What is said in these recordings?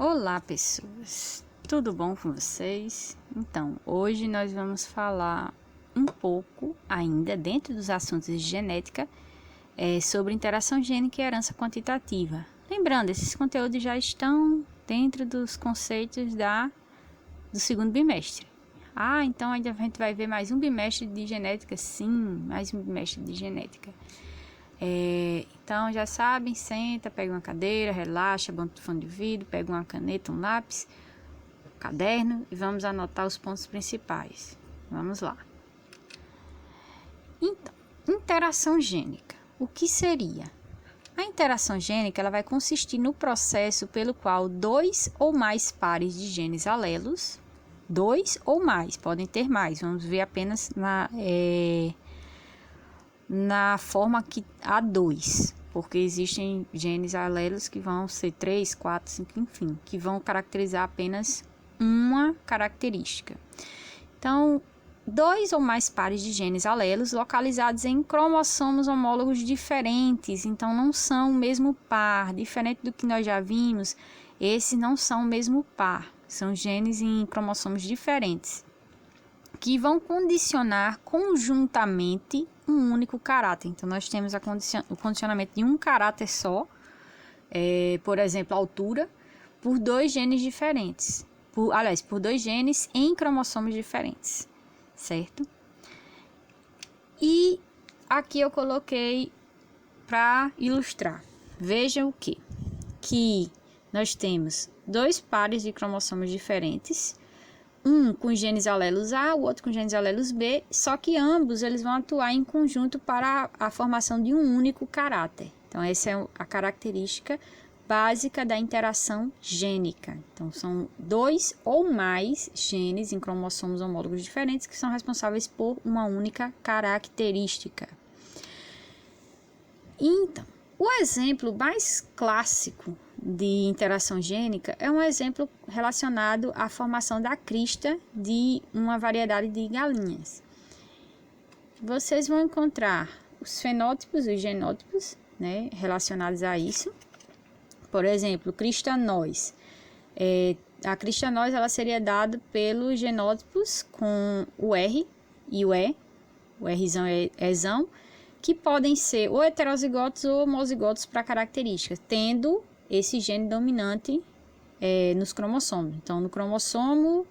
Olá, pessoas! Tudo bom com vocês? Então, hoje nós vamos falar um pouco, ainda dentro dos assuntos de genética, sobre interação gênica e herança quantitativa. Lembrando, esses conteúdos já estão dentro dos conceitos do segundo bimestre. Então ainda a gente vai ver mais um bimestre de genética? Sim, mais um bimestre de genética. Então já sabem, senta, pega uma cadeira, relaxa, bota o fone de ouvido, pega uma caneta, um lápis, um caderno e vamos anotar os pontos principais. Vamos lá. Então, interação gênica. O que seria? A interação gênica ela vai consistir no processo pelo qual dois ou mais pares de genes alelos, dois ou mais, podem ter mais, vamos ver apenas na forma que há dois, porque existem genes alelos que vão ser 3, 4, 5, enfim, que vão caracterizar apenas uma característica. Então, dois ou mais pares de genes alelos localizados em cromossomos homólogos diferentes, então não são o mesmo par, diferente do que nós já vimos, esses não são o mesmo par, são genes em cromossomos diferentes, que vão condicionar conjuntamente um único caráter. Então, nós temos o condicionamento de um caráter só, por exemplo, altura, por dois genes diferentes. Por dois genes em cromossomos diferentes, certo? E aqui eu coloquei para ilustrar. Veja o quê? Que nós temos dois pares de cromossomos diferentes, um com genes alelos A, o outro com genes alelos B, só que ambos eles vão atuar em conjunto para a formação de um único caráter. Então, essa é a característica básica da interação gênica. Então, são dois ou mais genes em cromossomos homólogos diferentes que são responsáveis por uma única característica. Então, o exemplo mais clássico de interação gênica é um exemplo relacionado à formação da crista de uma variedade de galinhas. Vocês vão encontrar os fenótipos e os genótipos, relacionados a isso. Por exemplo, crista nós. A crista nós ela seria dada pelos genótipos com o R e o E, o Rzão e Ezão, que podem ser ou heterozigotos ou homozigotos para características, tendo esse gene dominante nos cromossomos. Então, no cromossomo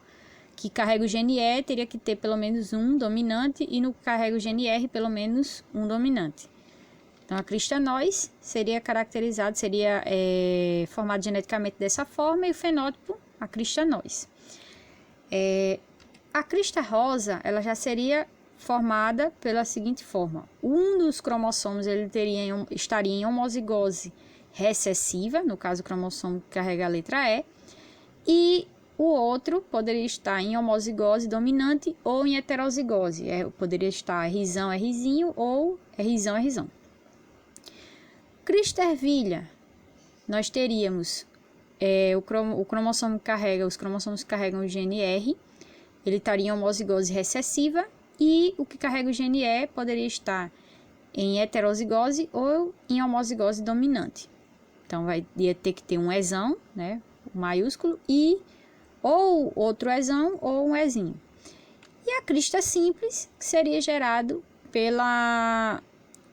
que carrega o gene E, teria que ter pelo menos um dominante, e no que carrega o gene R, pelo menos um dominante. Então, a crista nós seria formado geneticamente dessa forma, e o fenótipo, a crista nós. A crista rosa, ela já seria formada pela seguinte forma: um dos cromossomos ele estaria em homozigose recessiva, no caso o cromossomo que carrega a letra E o outro poderia estar em homozigose dominante ou em heterozigose, poderia estar Rzão, Rzinho ou Rzão, Rzão. Crista ervilha, nós teríamos o cromossomo que carrega, os cromossomos que carregam o gene R, ele estaria em homozigose recessiva, e o que carrega o gene E poderia estar em heterozigose ou em homozigose dominante. Então, ia ter que ter um Ezão, o maiúsculo, e ou outro Ezão ou um Ezinho. E a crista simples, que seria gerado pela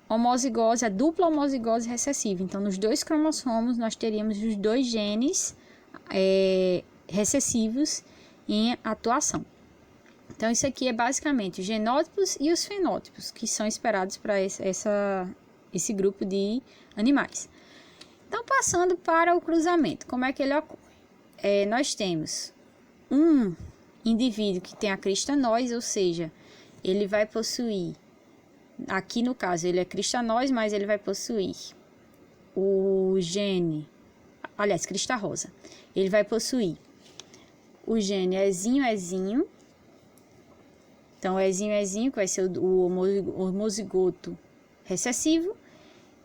homozigose, a dupla homozigose recessiva. Então, nos dois cromossomos, nós teríamos os dois genes recessivos em atuação. Então, isso aqui é basicamente os genótipos e os fenótipos, que são esperados para esse grupo de animais. Então, passando para o cruzamento, como é que ele ocorre? Nós temos um indivíduo que tem a crista nós, ou seja, ele vai possuir, aqui no caso ele é crista nós, mas ele vai possuir o gene, crista rosa, ele vai possuir o gene Ezinho, Ezinho. Então, Ezinho, Ezinho, que vai ser o homozigoto recessivo,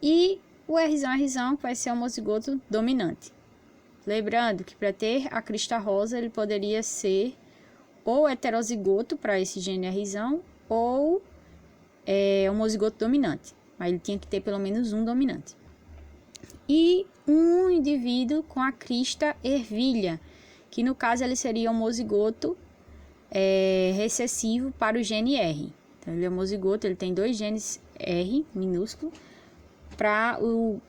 e o Rzão, Rzão, que vai ser o homozigoto dominante. Lembrando que para ter a crista rosa, ele poderia ser ou heterozigoto para esse gene Rzão, ou homozigoto dominante, mas ele tinha que ter pelo menos um dominante. e um indivíduo com a crista ervilha, que no caso ele seria homozigoto recessivo para o gene R. Então ele é homozigoto, ele tem 2 genes R minúsculo para o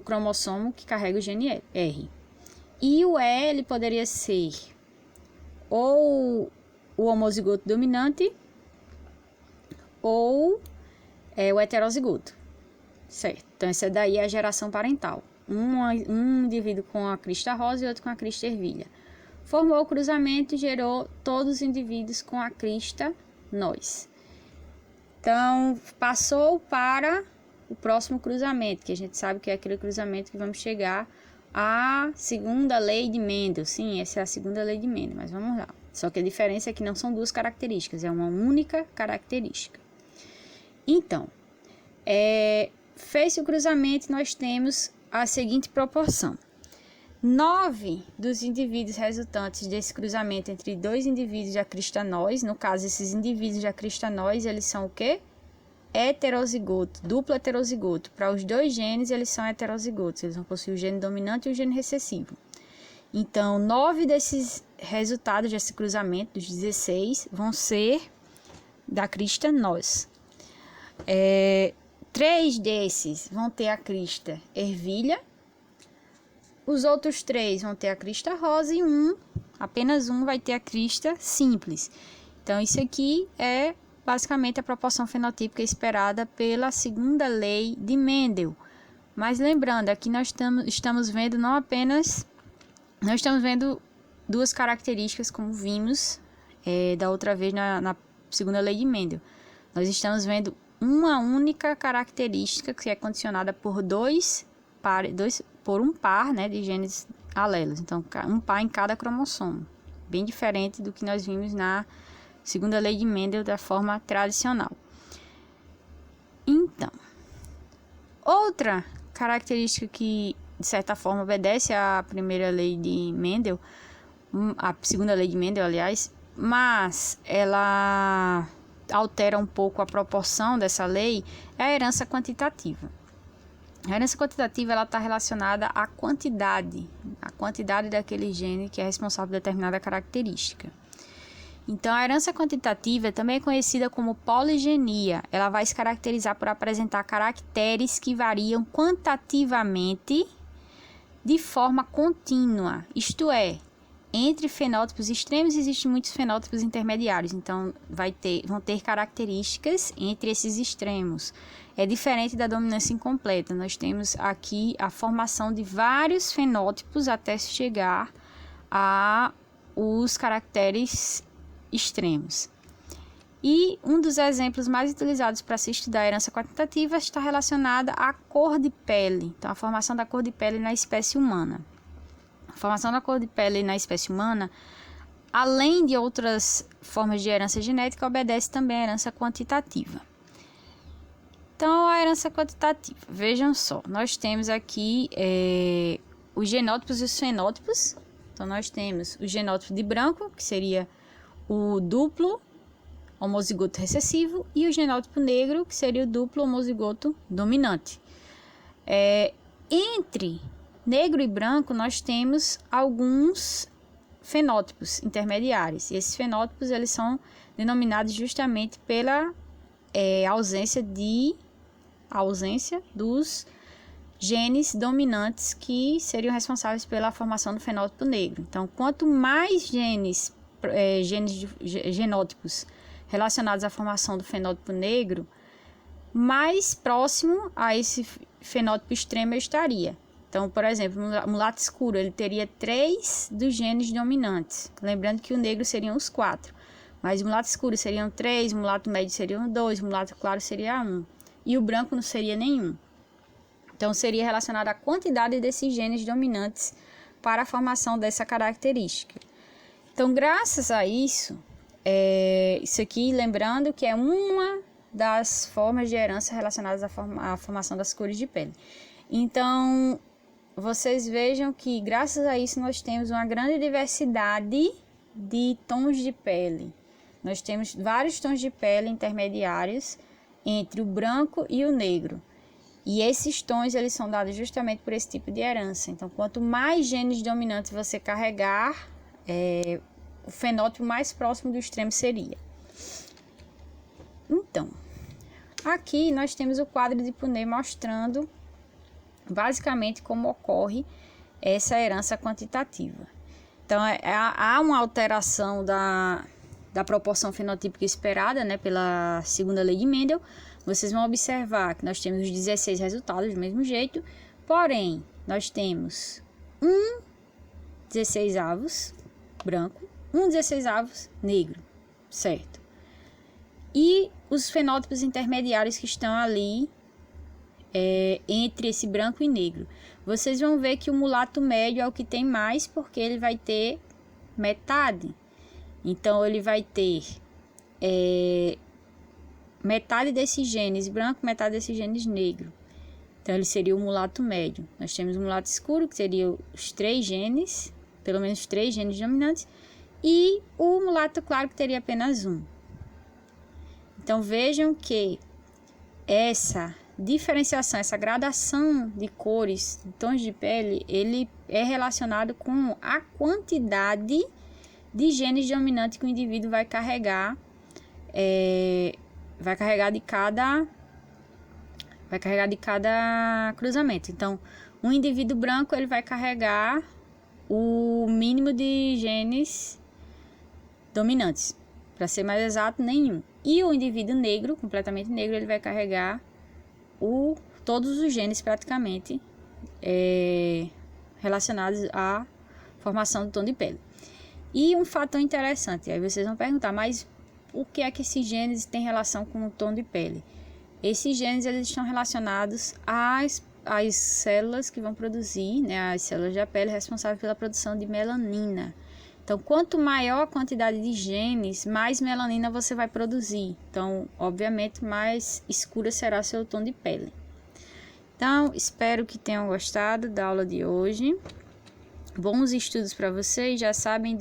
cromossomo que carrega o gene R. E o E ele poderia ser ou o homozigoto dominante ou o heterozigoto, certo? Então essa daí é a geração parental. Um indivíduo com a crista rosa e outro com a crista ervilha. Formou o cruzamento e gerou todos os indivíduos com a crista nós. Então passou para o próximo cruzamento, que a gente sabe que é aquele cruzamento que vamos chegar à segunda lei de Mendel. Sim, essa é a segunda lei de Mendel, mas vamos lá. Só que a diferença é que não são 2 características, é uma única característica. Então, fez-se o cruzamento e nós temos a seguinte proporção. 9 dos indivíduos resultantes desse cruzamento entre 2 indivíduos da crista nós, no caso, esses indivíduos da crista nós, eles são o quê? Heterozigoto, duplo heterozigoto. Para os 2 genes, eles são heterozigotos, eles vão possuir o gene dominante e o gene recessivo. Então, 9 desses resultados desse cruzamento, dos 16, vão ser da crista nós. 3 desses vão ter a crista ervilha, os outros 3 vão ter a crista rosa e apenas um vai ter a crista simples. Então, isso aqui é basicamente a proporção fenotípica esperada pela segunda lei de Mendel. Mas lembrando, aqui nós estamos vendo nós estamos vendo 2 características, como vimos da outra vez na segunda lei de Mendel. Nós estamos vendo uma única característica que é condicionada por um par, né, de genes alelos. Então, um par em cada cromossomo. Bem diferente do que nós vimos na segunda lei de Mendel da forma tradicional. Então, outra característica que, de certa forma, obedece à primeira lei de Mendel, a segunda lei de Mendel, aliás, mas ela altera um pouco a proporção dessa lei, é a herança quantitativa. A herança quantitativa está relacionada à quantidade daquele gene que é responsável por determinada característica. Então, a herança quantitativa também é conhecida como poligenia. Ela vai se caracterizar por apresentar caracteres que variam quantitativamente de forma contínua, isto é, entre fenótipos extremos existem muitos fenótipos intermediários, então vão ter características entre esses extremos. É diferente da dominância incompleta, nós temos aqui a formação de vários fenótipos até se chegar a os caracteres extremos. E um dos exemplos mais utilizados para se estudar a herança quantitativa está relacionada à cor de pele, então a formação da cor de pele na espécie humana. A formação da cor de pele na espécie humana, além de outras formas de herança genética, obedece também à herança quantitativa. Então, a herança quantitativa, vejam só, nós temos aqui os genótipos e os fenótipos. Então, nós temos o genótipo de branco, que seria o duplo homozigoto recessivo, e o genótipo negro, que seria o duplo homozigoto dominante. Entre negro e branco, nós temos alguns fenótipos intermediários. E esses fenótipos eles são denominados justamente pela ausência dos genes dominantes que seriam responsáveis pela formação do fenótipo negro. Então, quanto mais genótipos relacionados à formação do fenótipo negro, mais próximo a esse fenótipo extremo eu estaria. Então, por exemplo, o mulato escuro ele teria 3 dos genes dominantes. Lembrando que o negro seriam os 4. Mas o mulato escuro seriam 3, o mulato médio seriam 2, o mulato claro seria 1. E o branco não seria nenhum. Então, seria relacionado à quantidade desses genes dominantes para a formação dessa característica. Então, graças a isso, isso aqui, lembrando que é uma das formas de herança relacionadas à formação das cores de pele. Então, vocês vejam que, graças a isso, nós temos uma grande diversidade de tons de pele. Nós temos vários tons de pele intermediários entre o branco e o negro. E esses tons, eles são dados justamente por esse tipo de herança. Então, quanto mais genes dominantes você carregar, o fenótipo mais próximo do extremo seria. Então, aqui nós temos o quadro de Punnett mostrando basicamente como ocorre essa herança quantitativa. Então, há uma alteração da proporção fenotípica esperada, né, pela segunda lei de Mendel. Vocês vão observar que nós temos os 16 resultados do mesmo jeito, porém, nós temos um 16avos branco, um 16avos negro, certo? E os fenótipos intermediários que estão ali entre esse branco e negro. Vocês vão ver que o mulato médio é o que tem mais, porque ele vai ter metade. Então, ele vai ter metade desses genes branco, metade desses genes negro. Então, ele seria o mulato médio. Nós temos o mulato escuro, que seria os 3 genes, pelo menos 3 genes dominantes, e o mulato claro, que teria apenas um. Então, vejam que essa diferenciação, essa gradação de cores, de tons de pele, ele é relacionado com a quantidade de genes dominantes que o indivíduo vai carregar, vai carregar de cada cruzamento. Então, um indivíduo branco, ele vai carregar o mínimo de genes dominantes, para ser mais exato, nenhum. E o indivíduo negro, completamente negro, ele vai carregar todos os genes praticamente relacionados à formação do tom de pele. E um fator interessante, aí vocês vão perguntar, mas o que é que esses genes têm relação com o tom de pele? Esses genes, eles estão relacionados às células que vão produzir, né, as células da pele responsáveis pela produção de melanina. Então, quanto maior a quantidade de genes, mais melanina você vai produzir. Então, obviamente, mais escura será seu tom de pele. Então, espero que tenham gostado da aula de hoje. Bons estudos para vocês, já sabem.